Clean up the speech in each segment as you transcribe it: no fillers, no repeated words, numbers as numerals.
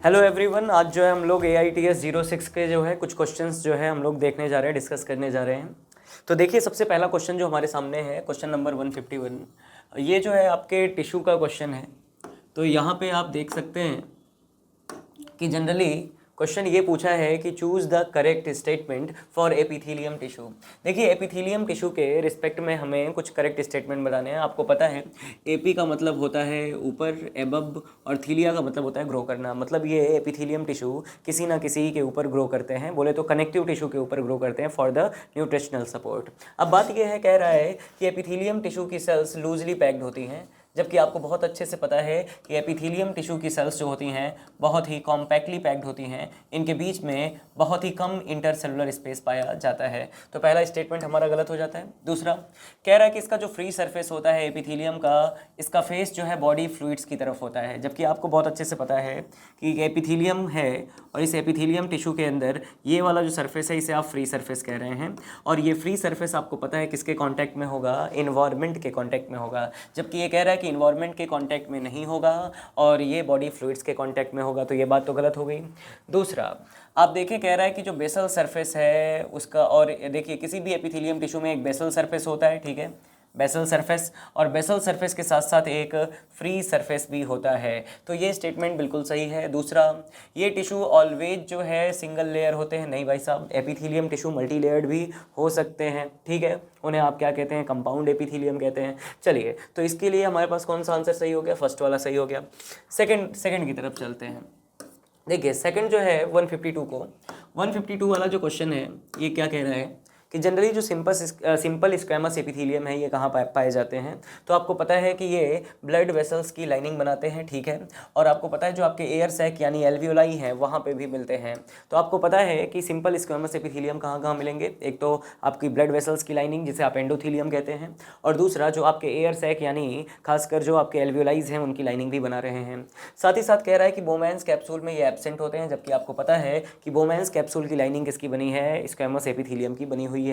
Hello everyone, आज जो है हम लोग AITS 06 के जो है कुछ क्वेश्चंस जो है हम लोग देखने जा रहे हैं, डिस्कस करने जा रहे हैं। तो देखिए, सबसे पहला क्वेश्चन जो हमारे सामने है, क्वेश्चन नंबर 151। ये जो है आपके टिश्यू का क्वेश्चन है। तो यहाँ पे आप देख सकते हैं कि जनरली क्वेश्चन ये पूछा है कि choose the correct statement for epithelium tissue. देखिए, एपिथेलियम टिश्यू के रिस्पेक्ट में हमें कुछ करेक्ट स्टेटमेंट बनाने हैं। आपको पता है एपी का मतलब होता है ऊपर, एबब, और थीलिया का मतलब होता है ग्रो करना। मतलब ये एपिथेलियम टिश्यू किसी ना किसी के ऊपर ग्रो करते हैं, बोले तो कनेक्टिव टिश्यू के ऊपर ग्रो करते हैं फॉर द न्यूट्रिशनल सपोर्ट। अब बात यह है, कह रहा है कि एपिथेलियम टिश्यू की सेल्स लूजली पैक्ड होती हैं, जबकि आपको बहुत अच्छे से पता है कि एपिथेलियम टिश्यू की सेल्स जो होती हैं बहुत ही कॉम्पैक्टली पैक्ड होती हैं। इनके बीच में बहुत ही कम इंटरसेलुलर स्पेस पाया जाता है। तो पहला स्टेटमेंट हमारा गलत हो जाता है। दूसरा, कह रहा है कि इसका जो फ्री सरफेस होता है एपिथेलियम का, इसका फेस जो है बॉडी फ्लूइड्स की तरफ होता है, जबकि आपको बहुत अच्छे से पता है कि एपिथेलियम है और इस एपिथेलियम टिश्यू के अंदर ये वाला जो सरफेस है इसे आप फ्री सरफेस कह रहे हैं। और ये फ्री सरफेस आपको पता है किसके कांटेक्ट में होगा, इन्वायरमेंट के कांटेक्ट में होगा, जबकि ये कह रहा है कि इन्वायरमेंट के कांटेक्ट में नहीं होगा और ये बॉडी फ्लूइड्स के कांटेक्ट में होगा। तो ये बात तो गलत हो गई। दूसरा, आप देखें, कह रहा है कि जो बेसल सरफेस है उसका, और देखिए किसी भी एपिथेलियम टिश्यू में एक बेसल सरफेस होता है, ठीक है, बेसल सरफेस, और बेसल सरफेस के साथ साथ एक फ्री सरफेस भी होता है। तो ये स्टेटमेंट बिल्कुल सही है। दूसरा, ये टिश्यू ऑलवेज जो है सिंगल लेयर होते हैं। नहीं भाई साहब, एपिथेलियम टिश्यू मल्टी लेयर्ड भी हो सकते हैं, ठीक है, उन्हें आप क्या कहते हैं, कंपाउंड एपिथेलियम कहते हैं। चलिए, तो इसके लिए हमारे पास कौन सा आंसर सही हो गया, फर्स्ट वाला सही हो गया। सेकंड की तरफ चलते हैं। देखिए, सेकंड जो है 152 वाला जो क्वेश्चन है, ये क्या कह रहा है कि जनरली जो सिंपल स्क्वैमस एपिथेलियम है ये कहाँ पाए जाते हैं। तो आपको पता है कि ये ब्लड वेसल्स की लाइनिंग बनाते हैं, ठीक है, और आपको पता है जो आपके एयर सैक यानी एल्वियोलाई हैं वहाँ पे भी मिलते हैं। तो आपको पता है कि सिंपल स्क्वैमस एपिथेलियम कहाँ कहाँ मिलेंगे, एक तो आपकी ब्लड वेसल्स की लाइनिंग जिसे आप एंडोथीलियम कहते हैं, और दूसरा जो आपके एयर सैक यानी खासकर जो आपके एल्वियोलाइज हैं उनकी लाइनिंग भी बना रहे हैं। साथ ही साथ कह रहा है कि बोमैंस कैप्सूल में ये एब्सेंट होते हैं, जबकि आपको पता है कि बोमैंस कैप्सूल की लाइनिंग किसकी बनी है, स्क्वैमस एपिथेलियम की बनी हुई है।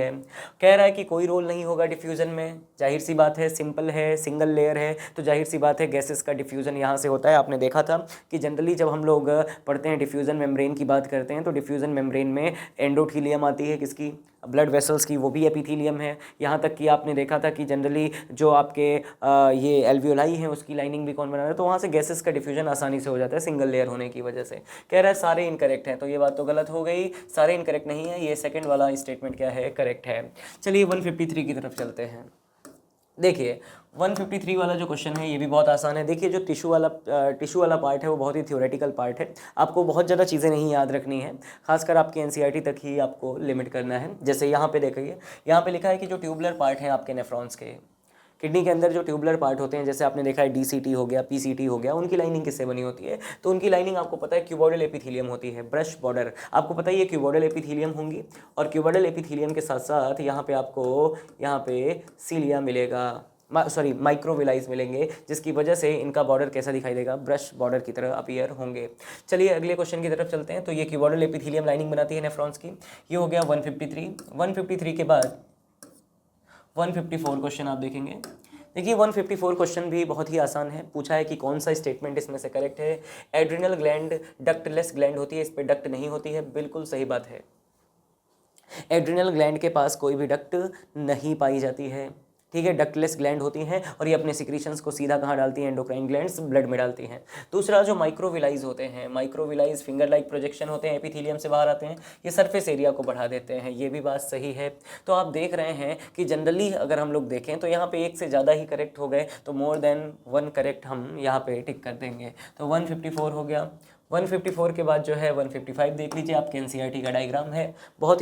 कह रहा है कि कोई रोल नहीं होगा डिफ्यूजन में। जाहिर सी बात है, सिंपल है, सिंगल लेयर है, तो जाहिर सी बात है गैसेस का डिफ्यूजन यहाँ से होता है। आपने देखा था कि जनरली जब हम लोग पढ़ते हैं डिफ्यूजन मेम्ब्रेन की बात करते हैं तो डिफ्यूजन मेम्ब्रेन में एंडोथीलियम आती है, किसकी, ब्लड वेसल्स की, वो भी एपिथेलियम है। यहाँ तक कि आपने देखा था कि जनरली जो आपके ये एल्वियोलाई हैं उसकी लाइनिंग भी कौन बना रहा है, तो वहाँ से गैसेस का डिफ्यूजन आसानी से हो जाता है सिंगल लेयर होने की वजह से। कह रहा है सारे इनकरेक्ट हैं, तो ये बात तो गलत हो गई, सारे इनकरेक्ट नहीं है। ये सेकंड वाला स्टेटमेंट क्या है, करेक्ट है। चलिए 153 की तरफ चलते हैं। देखिए, 153 वाला जो क्वेश्चन है ये भी बहुत आसान है। देखिए, जो टिश्यू वाला पार्ट है वो बहुत ही थ्योरेटिकल पार्ट है। आपको बहुत ज़्यादा चीज़ें नहीं याद रखनी है, खासकर आपके एनसीईआरटी तक ही आपको लिमिट करना है। जैसे यहाँ पे देखिए, यहाँ पे लिखा है कि जो ट्यूबुलर पार्ट है आपके नेफ्रॉन्स के, किडनी के अंदर जो ट्यूबुलर पार्ट होते हैं, जैसे आपने देखा है डीसीटी हो गया, पीसीटी हो गया, उनकी लाइनिंग किससे बनी होती है, तो उनकी लाइनिंग आपको पता है क्यूबॉइडल एपिथेलियम होती है, ब्रश बॉर्डर। आपको पता है ये क्यूबॉइडल एपिथेलियम होंगी, और क्यूबॉइडल एपिथेलियम के साथ साथ यहाँ पे आपको यहाँ पे सीलिया मिलेगा, माइक्रोविलाइज मिलेंगे, जिसकी वजह से इनका बॉर्डर कैसा दिखाई देगा, ब्रश बॉर्डर की तरह अपीयर होंगे। चलिए अगले क्वेश्चन की तरफ चलते हैं। तो ये क्यूबॉइडल एपिथेलियम लाइनिंग बनाती है नेफ्रॉन्स की। ये हो गया 153 के बाद 154 क्वेश्चन आप देखेंगे। देखिए, 154 क्वेश्चन भी बहुत ही आसान है। पूछा है कि कौन सा स्टेटमेंट इसमें से करेक्ट है। एड्रिनल ग्लैंड डक्टलेस ग्लैंड होती है, इस पर डक्ट नहीं होती है, बिल्कुल सही बात है। एड्रिनल ग्लैंड के पास कोई भी डक्ट नहीं पाई जाती है, ठीक है, डक्टलेस ग्लैंड होती हैं और ये अपने सिक्रीशंस को सीधा कहाँ डालती हैं, एंडोक्राइन ग्लैंड्स, ब्लड में डालती हैं। दूसरा, जो माइक्रोविलाइज होते हैं, माइक्रोविलाइज फिंगर लाइक प्रोजेक्शन होते हैं, एपिथेलियम से बाहर आते हैं, ये सरफेस एरिया को बढ़ा देते हैं, ये भी बात सही है। तो आप देख रहे हैं कि जनरली अगर हम लोग देखें तो यहाँ पे एक से ज़्यादा ही करेक्ट हो गए, तो मोर देन वन करेक्ट हम यहाँ पे टिक कर देंगे। तो 154 हो गया। 154 के बाद जो है 155 देख लीजिए, आपके एनसीईआरटी का डायग्राम है, बहुत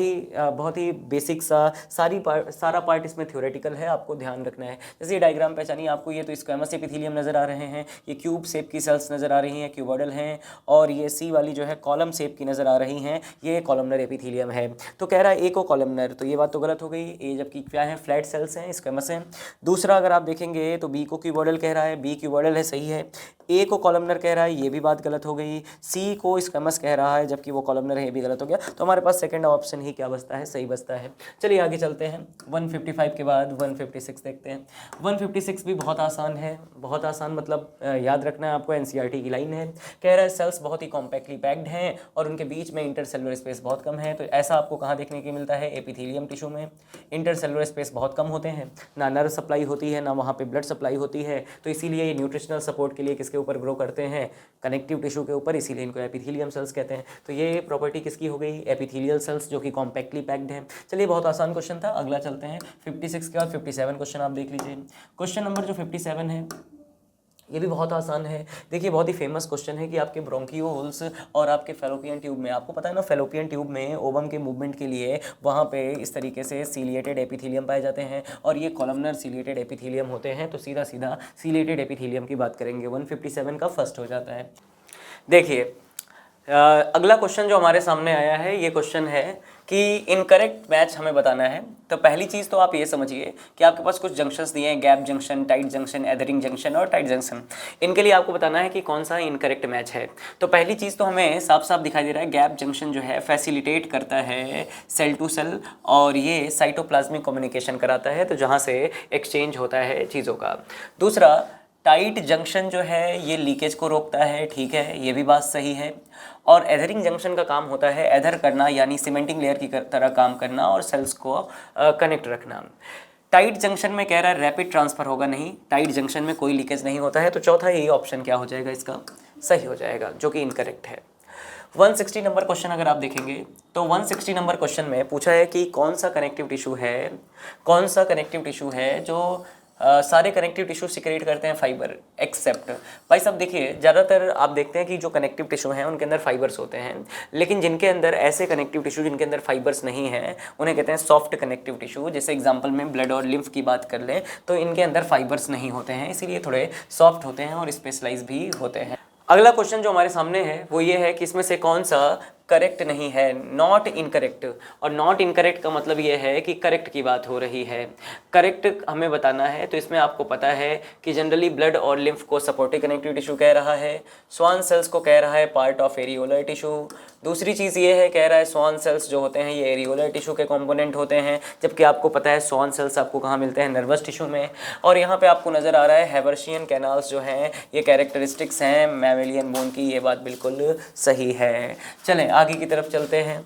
ही बेसिक सारा पार्ट इसमें थ्योरेटिकल है, आपको ध्यान रखना है। जैसे ये डायग्राम पहचानिए, आपको ये तो स्क्वैमस एपिथेलियम नज़र आ रहे हैं, ये क्यूब शेप की सेल्स नज़र आ रही हैं, क्यूबॉइडल हैं, और ये सी वाली जो है कॉलम शेप की नज़र आ रही हैं, ये कॉलमनर एपिथेलियम है। तो कह रहा है ए को कॉलमनर, तो ये बात तो गलत हो गई, ए जबकि क्या है, फ्लैट सेल्स हैं, स्क्वैमस हैं। दूसरा, अगर आप देखेंगे तो बी को क्यूबॉइडल कह रहा है, बी क्यूबॉइडल है, सही है। ए को कॉलमनर कह रहा है, ये भी बात गलत हो गई। सी को स्क्वेमस कह रहा है जबकि वो कॉलमनर है, ये भी गलत हो गया। तो हमारे पास सेकंड ऑप्शन ही क्या बचता है, सही बचता है। चलिए आगे चलते हैं। 155 के बाद 156 देखते हैं। 156 भी बहुत आसान है, बहुत आसान मतलब याद रखना है आपको, एनसीईआरटी की लाइन है। कह रहा है सेल्स बहुत ही कॉम्पैक्टली पैक्ड हैं और उनके बीच में इंटरसेलुलर स्पेस बहुत कम है। तो ऐसा आपको कहाँ देखने को मिलता है, एपिथेलियम टिश्यू में इंटरसेलुलर स्पेस बहुत कम होते हैं, ना नर्व सप्लाई होती है ना वहाँ पे ब्लड सप्लाई होती है। तो इसीलिए ये न्यूट्रिशनल सपोर्ट के लिए किसके ऊपर ग्रो करते हैं, कनेक्टिव टिश्यू के ऊपर, इसीलिए इनको एपिथेलियम सेल्स कहते हैं। तो ये प्रॉपर्टी किसकी हो गई, एपिथेलियल सेल्स जो कि कॉम्पैक्टली पैक्ड है। चलिए बहुत आसान क्वेश्चन था, अगला चलते हैं। 56 के बाद 57 क्वेश्चन आप देख लीजिए। क्वेश्चन नंबर जो 57 है ये भी बहुत आसान है। देखिए बहुत ही फेमस क्वेश्चन है कि आपके ब्रोंकियोल्स और आपके फेलोपियन ट्यूब में, आपको पता है ना फेलोपियन ट्यूब में ओवम के मूवमेंट के लिए वहाँ पे इस तरीके से सीलिएटेड एपिथेलियम पाए जाते हैं और ये कॉलमनर सीलिएटेड एपिथेलियम होते हैं। तो सीधा सीधा सीलिएटेड एपिथेलियम की बात करेंगे। 157 का फर्स्ट हो जाता है। देखिए अगला क्वेश्चन जो हमारे सामने आया है, ये क्वेश्चन है कि इनकरेक्ट मैच हमें बताना है। तो पहली चीज़ तो आप ये समझिए कि आपके पास कुछ जंक्शंस दिए हैं, gap junction, tight junction, adhering junction और टाइट जंक्शन। इनके लिए आपको बताना है कि कौन सा इनकरेक्ट मैच है। तो पहली चीज़ तो हमें साफ साफ दिखाई दे रहा है, गैप जंक्शन जो है फैसिलिटेट करता है सेल टू सेल और ये साइटोप्लाज्मिक कम्युनिकेशन कराता है, तो जहाँ से एक्सचेंज होता है चीज़ों का। दूसरा टाइट जंक्शन जो है ये लीकेज को रोकता है, ठीक है, ये भी बात सही है। और एदरिंग जंक्शन का काम होता है एदर करना, यानी सीमेंटिंग लेयर की तरह काम करना और सेल्स को कनेक्ट रखना। टाइट जंक्शन में कह रहा है रैपिड ट्रांसफर होगा, नहीं, टाइट जंक्शन में कोई लीकेज नहीं होता है। तो चौथा यही ऑप्शन क्या हो जाएगा, इसका सही हो जाएगा, जो कि इनकरेक्ट है। 160 नंबर क्वेश्चन अगर आप देखेंगे तो 160 नंबर क्वेश्चन में पूछा है कि कौन सा कनेक्टिव टिश्यू है, कौन सा कनेक्टिव टिश्यू है जो सारे कनेक्टिव टिश्यू सिक्रेट करते हैं फाइबर एक्सेप्ट। भाई साहब देखिए ज़्यादातर आप देखते हैं कि जो कनेक्टिव टिश्यू हैं उनके अंदर फाइबर्स होते हैं, लेकिन जिनके अंदर ऐसे कनेक्टिव टिश्यू जिनके अंदर फाइबर्स नहीं है उन्हें कहते हैं सॉफ्ट कनेक्टिव टिश्यू। जैसे एग्जांपल में ब्लड और लिम्फ की बात कर लें तो इनके अंदर फाइबर्स नहीं होते हैं, इसीलिए थोड़े सॉफ्ट होते हैं और स्पेशलाइज भी होते हैं। अगला क्वेश्चन जो हमारे सामने है वो ये है कि इसमें से कौन सा करेक्ट नहीं है, नॉट इनकरेक्ट। और नॉट इनकरेक्ट का मतलब ये है कि करेक्ट की बात हो रही है, करेक्ट हमें बताना है। तो इसमें आपको पता है कि जनरली ब्लड और लिम्फ को सपोर्टिव कनेक्टिव टिश्यू कह रहा है, स्वान सेल्स को कह रहा है पार्ट ऑफ एरियोलर टिश्यू। दूसरी चीज़ ये है, कह रहा है स्वान सेल्स जो होते हैं ये एरियोलर टिश्यू के कंपोनेंट होते हैं, जबकि आपको पता है स्वान सेल्स आपको कहाँ मिलते हैं, नर्वस टिश्यू में। और यहाँ पे आपको नज़र आ रहा है हैवर्शियन कैनाल्स जो हैं ये कैरेक्टरिस्टिक्स हैं मैमेलियन बोन की, ये बात बिल्कुल सही है। चलें आगे की तरफ चलते हैं।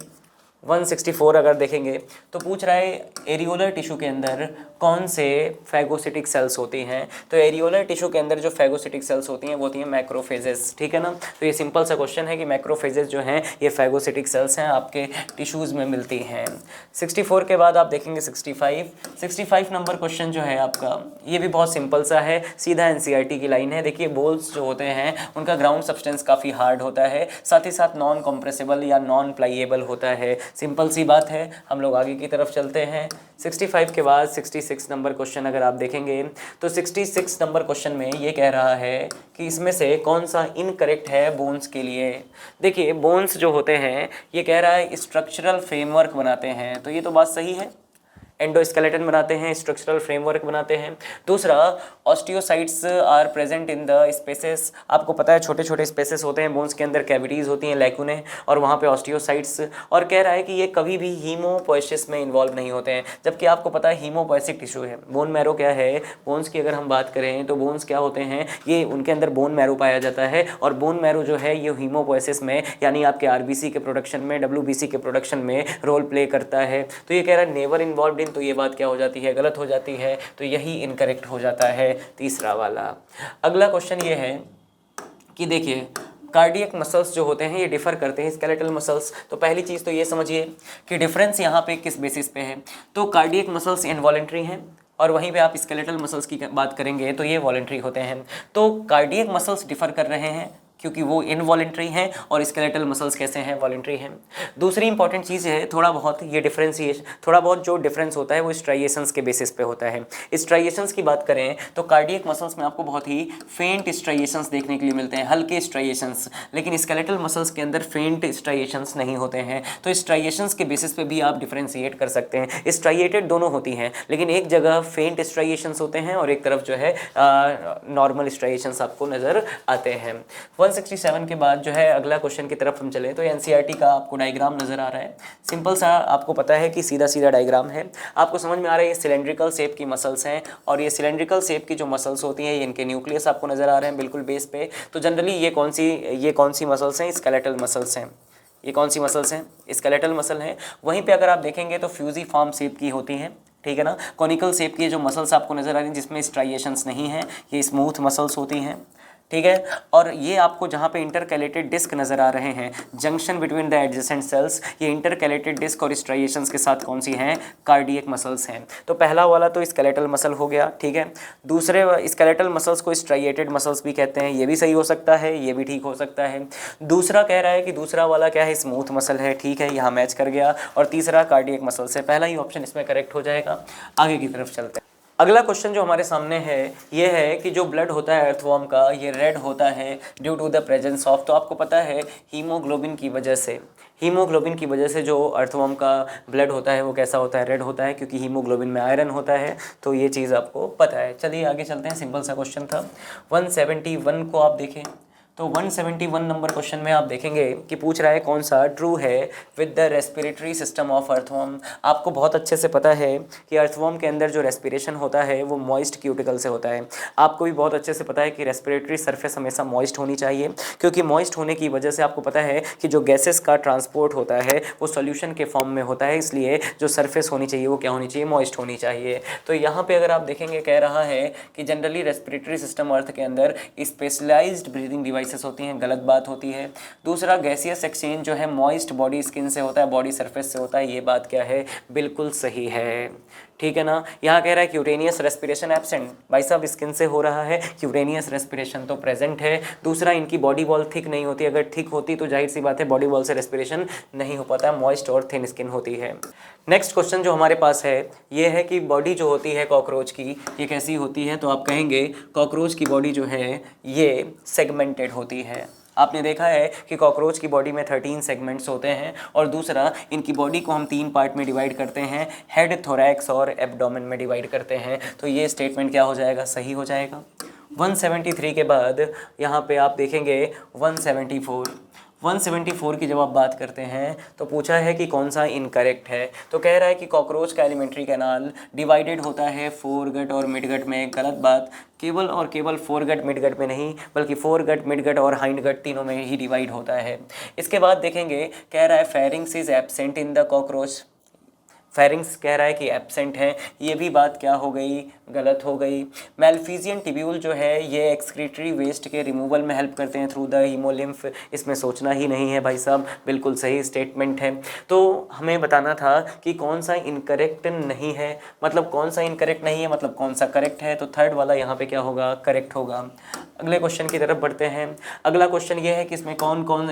164 अगर देखेंगे तो पूछ रहा है एरियोलर टिश्यू के अंदर कौन से फैगोसिटिक सेल्स होती हैं। तो एरियोलर टिश्यू के अंदर जो फैगोसिटिक सेल्स होती हैं वो होती हैं मैक्रोफेजेस, ठीक है ना। तो ये सिंपल सा क्वेश्चन है कि मैक्रोफेजेस जो हैं ये फैगोसिटिक सेल्स हैं, आपके टिश्यूज़ में मिलती हैं। 64 के बाद आप देखेंगे 65 नंबर क्वेश्चन जो है आपका ये भी बहुत सिंपल सा है, सीधा एनसीईआरटी की लाइन है। देखिए बोल्स जो होते हैं उनका ग्राउंड सब्सटेंस काफ़ी हार्ड होता है, साथ ही साथ नॉन कॉम्प्रेसिबल या नॉन प्लाइएबल होता है, सिंपल सी बात है। हम लोग आगे की तरफ चलते हैं। 65 के बाद 66 नंबर क्वेश्चन अगर आप देखेंगे तो 66 नंबर क्वेश्चन में ये कह रहा है कि इसमें से कौन सा इनकरेक्ट है बोन्स के लिए। देखिए बोन्स जो होते हैं ये कह रहा है स्ट्रक्चरल फ्रेमवर्क बनाते हैं, तो ये तो बात सही है, एंडोस्केलेटन बनाते हैं, स्ट्रक्चरल फ्रेमवर्क बनाते हैं। दूसरा osteocytes are present in the spaces, आपको पता है छोटे छोटे स्पेसेस होते हैं बोन्स के अंदर, कैविटीज़ होती हैं लैकुने, और वहाँ पे ऑस्टियोसाइट्स। और कह रहा है कि ये कभी भी हीमोपोएसिस में इन्वॉल्व नहीं होते हैं, जबकि आपको पता है हीमोपोएसिक टिश्यू है। बोन मैरो क्या है, बोन्स की अगर हम बात करें तो बोन्स क्या होते हैं, ये उनके अंदर बोन मैरो पाया जाता है और बोन मैरो जो है ये हीमोपोएसिस में यानी आपके आरबीसी के प्रोडक्शन में, डब्ल्यूबीसी के प्रोडक्शन में रोल प्ले करता है। तो ये कह रहा है नेवर इन्वॉल्व, तो ये बात क्या हो जाती है, गलत हो जाती है, तो यही इनकरेक्ट हो जाता है तीसरा वाला। अगला क्वेश्चन ये है कि देखिए कार्डियक मसल्स जो होते हैं ये डिफर करते हैं स्केलेटल मसल्स। तो पहली चीज़ तो ये समझिए कि डिफरेंस यहाँ पे किस बेसिस पे है। तो कार्डियक मसल्स इनवॉलेंट्री हैं और वहीं पे आप स्केलेटल मसल्स की बात करेंगे तो ये वॉलेंट्री होते हैं। तो कार्डियक मसल्स डिफर कर रहे हैं क्योंकि वो इनवॉलेंट्री हैं और स्केलेटल मसल्स कैसे हैं, वॉलेंट्री हैं। दूसरी इंपॉर्टेंट चीज़ है थोड़ा बहुत ये डिफरेंशिएशन, थोड़ा बहुत जो डिफरेंस होता है वो स्ट्राइएशंस के बेसिस पे होता है। स्ट्राइएशंस की बात करें तो कार्डियक मसल्स में आपको बहुत ही फेंट स्ट्राइएशंस देखने के लिए मिलते हैं, हल्के स्ट्राइएशंस, लेकिन स्केलेटल मसल्स के अंदर फेंट स्ट्राइएशंस नहीं होते हैं। तो स्ट्राइएशंस के बेसिस पे भी आप डिफरेंशिएट कर सकते हैं। स्ट्राइएटेड दोनों होती हैं लेकिन एक जगह फेंट स्ट्राइएशंस होते हैं और एक तरफ जो है नॉर्मल स्ट्राइएशंस आपको नज़र आते हैं। 167 के बाद जो है अगला क्वेश्चन की तरफ हम चले तो एनसीईआरटी का आपको डायग्राम नज़र आ रहा है। सिंपल सा आपको पता है कि सीधा सीधा डायग्राम है, आपको समझ में आ रहा है। ये सिलेंड्रिकल शेप की मसल्स हैं और ये सिलेंड्रिकल शेप की जो मसल्स होती हैं ये इनके न्यूक्लियस आपको नज़र आ रहे हैं बिल्कुल बेस पे। तो जनरली ये कौन सी मसल्स हैं? स्केलेटल मसल्स हैं। ये कौन सी मसल्स हैं? स्केलेटल मसल हैं। वहीं पे अगर आप देखेंगे तो फ्यूजिफॉर्म शेप की होती हैं, ठीक है ना। कॉनिकल शेप की जो मसल्स आपको नज़र आ रही हैं जिसमें स्ट्राइएशंस नहीं हैं, ये स्मूथ मसल्स होती हैं, ठीक है। और ये आपको जहाँ पे इंटरकैलेटेड डिस्क नज़र आ रहे हैं, junction between the adjacent sales, ये इंटरकैलेटेड डिस्क और स्ट्राइएशंस के साथ कौन सी हैं? कार्डियक मसल्स हैं। तो पहला वाला तो स्केलेटल मसल हो गया, ठीक है। दूसरे स्केलेटल मसल्स को स्ट्राइएटेड मसल्स भी कहते हैं, ये भी सही हो सकता है, ये भी ठीक हो सकता है। दूसरा कह रहा है कि दूसरा वाला क्या है? स्मूथ मसल है, ठीक है, यहाँ मैच कर गया। और तीसरा कार्डियक मसल्स है, पहला ही ऑप्शन इसमें करेक्ट हो जाएगा। आगे की तरफ चलते हैं। अगला क्वेश्चन जो हमारे सामने है ये है कि जो ब्लड होता है अर्थवॉर्म का ये रेड होता है due to the presence of, तो आपको पता है हीमोग्लोबिन की वजह से, हीमोग्लोबिन की वजह से जो अर्थवॉर्म का ब्लड होता है वो कैसा होता है? रेड होता है, क्योंकि हीमोग्लोबिन में आयरन होता है। तो ये चीज़ आपको पता है। चलिए आगे चलते हैं, सिंपल सा क्वेश्चन था। 171 को आप देखें तो 171 नंबर क्वेश्चन में आप देखेंगे कि पूछ रहा है कौन सा ट्रू है with the respiratory system of earthworm. आपको बहुत अच्छे से पता है कि अर्थवॉर्म के अंदर जो रेस्पिरेशन होता है वो मॉइस्ट क्यूटिकल से होता है। आपको भी बहुत अच्छे से पता है कि रेस्पिरेटरी सरफेस हमेशा मॉइस्ट होनी चाहिए, क्योंकि मॉइस्ट होने की वजह से आपको पता है कि जो गैसेस का ट्रांसपोर्ट होता है वो सॉल्यूशन के फॉर्म में होता है, इसलिए जो सरफेस होनी चाहिए वो क्या होनी चाहिए? मॉइस्ट होनी चाहिए। तो यहाँ पे अगर आप देखेंगे कह रहा है कि जनरली रेस्पिरेटरी सिस्टम अर्थ के अंदर स्पेशलाइज्ड ब्रीदिंग डिवाइसेस होती हैं, गलत बात होती है। दूसरा गैसियस एक्सचेंज जो है मॉइस्ट बॉडी स्किन से होता है, बॉडी सरफेस से होता है, ये बात क्या है? बिल्कुल सही है, ठीक है ना। यहाँ कह रहा है क्यूटेनियस रेस्पिरेशन एब्सेंट, भाई साहब स्किन से हो रहा है, क्यूटेनियस रेस्पिरेशन तो प्रेजेंट है। दूसरा इनकी बॉडी वॉल थिक नहीं होती, अगर थिक होती तो जाहिर सी बात है बॉडी वॉल से रेस्पिरेशन नहीं हो पाता, मॉइस्ट और थिन स्किन होती है। नेक्स्ट क्वेश्चन जो हमारे पास है ये है कि बॉडी जो होती है कॉकरोच की ये कैसी होती है? तो आप कहेंगे कॉकरोच की बॉडी जो है ये सेगमेंटेड होती है। आपने देखा है कि कॉकरोच की बॉडी में 13 सेगमेंट्स होते हैं। और दूसरा इनकी बॉडी को हम 3 पार्ट में डिवाइड करते हैं, हेड, थोरैक्स और एब्डोमेन में डिवाइड करते हैं। तो ये स्टेटमेंट क्या हो जाएगा? सही हो जाएगा। 173 के बाद यहाँ पे आप देखेंगे 174 की जब आप बात करते हैं तो पूछा है कि कौन सा इनकरेक्ट है। तो कह रहा है कि कॉकरोच का एलिमेंट्री कैनाल डिवाइडेड होता है फोरगट और मिडगट में, गलत बात। केवल और केवल फोरगट मिडगट में नहीं बल्कि फोरगट, मिडगट और हाइंडगट तीनों में ही डिवाइड होता है। इसके बाद देखेंगे कह रहा है pharynx is absent in the cockroach, pharynx कह रहा है कि एब्सेंट है, ये भी बात क्या हो गई? गलत हो गई। मेलफिजियन टिब्यूल जो है ये एक्सक्रीटरी वेस्ट के रिमूवल में हेल्प करते हैं थ्रू द हीमोलिम्फ, इसमें सोचना ही नहीं है भाई साहब, बिल्कुल सही स्टेटमेंट है। तो हमें बताना था कि कौन सा इनकरेक्ट नहीं है, मतलब कौन सा इनकरेक्ट नहीं है मतलब कौन सा करेक्ट है। तो थर्ड वाला यहाँ पे क्या होगा? करेक्ट होगा। अगले क्वेश्चन की तरफ बढ़ते हैं। अगला क्वेश्चन ये है कि इसमें कौन कौन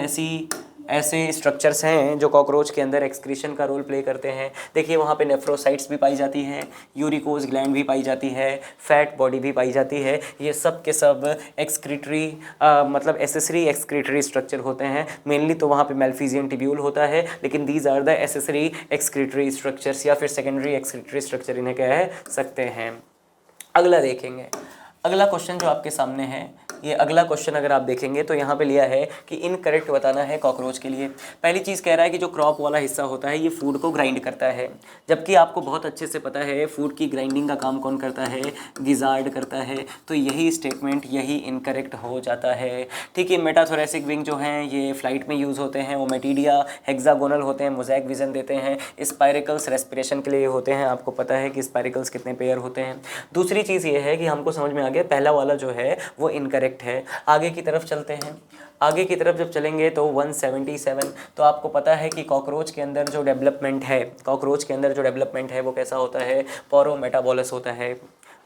ऐसे स्ट्रक्चर्स हैं जो कॉकरोच के अंदर एक्सक्रीशन का रोल प्ले करते हैं। देखिए वहाँ पे नेफ्रोसाइट्स भी पाई जाती हैं, यूरिकोज ग्लैंड भी पाई जाती है, फैट बॉडी भी पाई जाती है। ये सब के सब एक्सक्रीटरी मतलब एसेसरी एक्सक्रीटरी स्ट्रक्चर होते हैं। मेनली तो वहाँ पे मेलफिजियन टिब्यूल होता है, लेकिन these are the accessory excretory structures या फिर सेकेंडरी एक्सक्रीटरी स्ट्रक्चर इन्हें कह सकते हैं। अगला देखेंगे, अगला क्वेश्चन जो आपके सामने है ये अगला क्वेश्चन अगर आप देखेंगे तो यहाँ पे लिया है कि इनकरेक्ट बताना है कॉकरोच के लिए। पहली चीज़ कह रहा है कि जो क्रॉप वाला हिस्सा होता है ये फूड को ग्राइंड करता है, जबकि आपको बहुत अच्छे से पता है फूड की ग्राइंडिंग का काम कौन करता है? गिजार्ड करता है। तो यही स्टेटमेंट यही इनकरेक्ट हो जाता है, ठीक है। मेटाथोरेसिक विंग जो हैं ये फ्लाइट में यूज़ होते हैं, ओमेटिडिया हेक्सागोनल होते हैं, मोज़ैक विजन देते हैं। स्पाइरिकल्स रेस्पिरेशन के लिए होते हैं, आपको पता है कि स्पाइरिकल्स कितने पेयर होते हैं। दूसरी चीज़ ये है कि हमको समझ में आ गया पहला वाला जो है वो इनकरेक्ट है। आगे की तरफ चलते हैं। आगे की तरफ जब चलेंगे तो 177, तो आपको पता है कि कॉकरोच के अंदर जो डेवलपमेंट है, कॉकरोच के अंदर जो डेवलपमेंट है वो कैसा होता है? पोरोमेटाबोलस होता है।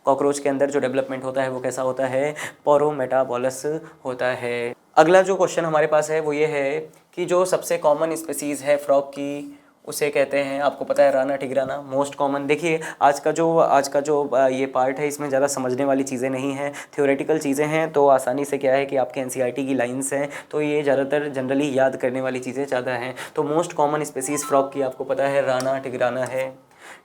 कॉकरोच के अंदर जो डेवलपमेंट होता है वो कैसा होता है? पोरोमेटाबोलस होता है। अगला जो क्वेश्चन हमारे पास है वो ये है कि जो सबसे कॉमन स्पीसीज़ है फ्रॉग की उसे कहते हैं, आपको पता है, राना टिग्राना, मोस्ट कॉमन। देखिए आज का जो ये पार्ट है इसमें ज़्यादा समझने वाली चीज़ें नहीं हैं, थ्योरेटिकल चीज़ें हैं। तो आसानी से क्या है कि आपके एनसीईआरटी की लाइंस हैं तो ये ज़्यादातर जनरली याद करने वाली चीज़ें ज़्यादा हैं। तो मोस्ट कॉमन स्पीसीज़ फ्रॉग की आपको पता है राना टिग्राना है।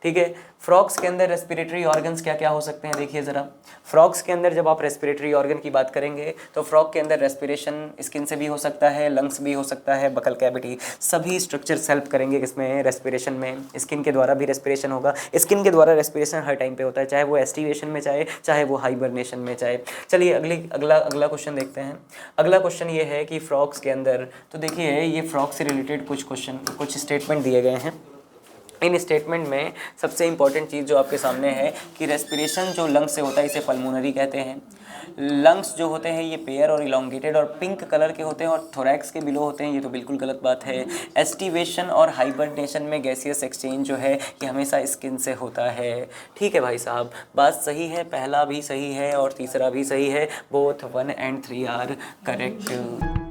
ठीक है। फ्रॉग्स के अंदर रेस्पिरेटरी ऑर्गन्स क्या क्या हो सकते हैं, देखिए ज़रा। फ्रॉग्स के अंदर जब आप रेस्पिरेटरी ऑर्गन की बात करेंगे तो फ्रॉग के अंदर रेस्पिरेशन स्किन से भी हो सकता है, लंग्स भी हो सकता है, बकल कैविटी, सभी स्ट्रक्चर्स हेल्प करेंगे किसमें, रेस्पिरेशन में। स्किन के द्वारा भी रेस्पिरेशन होगा। स्किन के द्वारा रेस्पिरेशन हर टाइम पे होता है, चाहे वो एस्टिवेशन में चाहे वो हाइबरनेशन में चाहे। चलिए अगला क्वेश्चन देखते हैं। अगला क्वेश्चन ये है कि फ्रॉग्स के अंदर, तो देखिए ये फ्रॉग से रिलेटेड कुछ स्टेटमेंट दिए गए हैं। इन स्टेटमेंट में सबसे इंपॉर्टेंट चीज़ जो आपके सामने है कि रेस्पिरेशन जो लंग्स से होता है इसे पल्मोनरी कहते हैं। लंग्स जो होते हैं ये पेयर और इलोंगेटेड और पिंक कलर के होते हैं और थोरैक्स के बिलो होते हैं, ये तो बिल्कुल गलत बात है। एस्टिवेशन और हाइबरनेशन में गैसियस एक्सचेंज जो है ये हमेशा स्किन से होता है। ठीक है भाई साहब, बात सही है, पहला भी सही है और तीसरा भी सही है, बोथ 1 and 3 आर करेक्ट।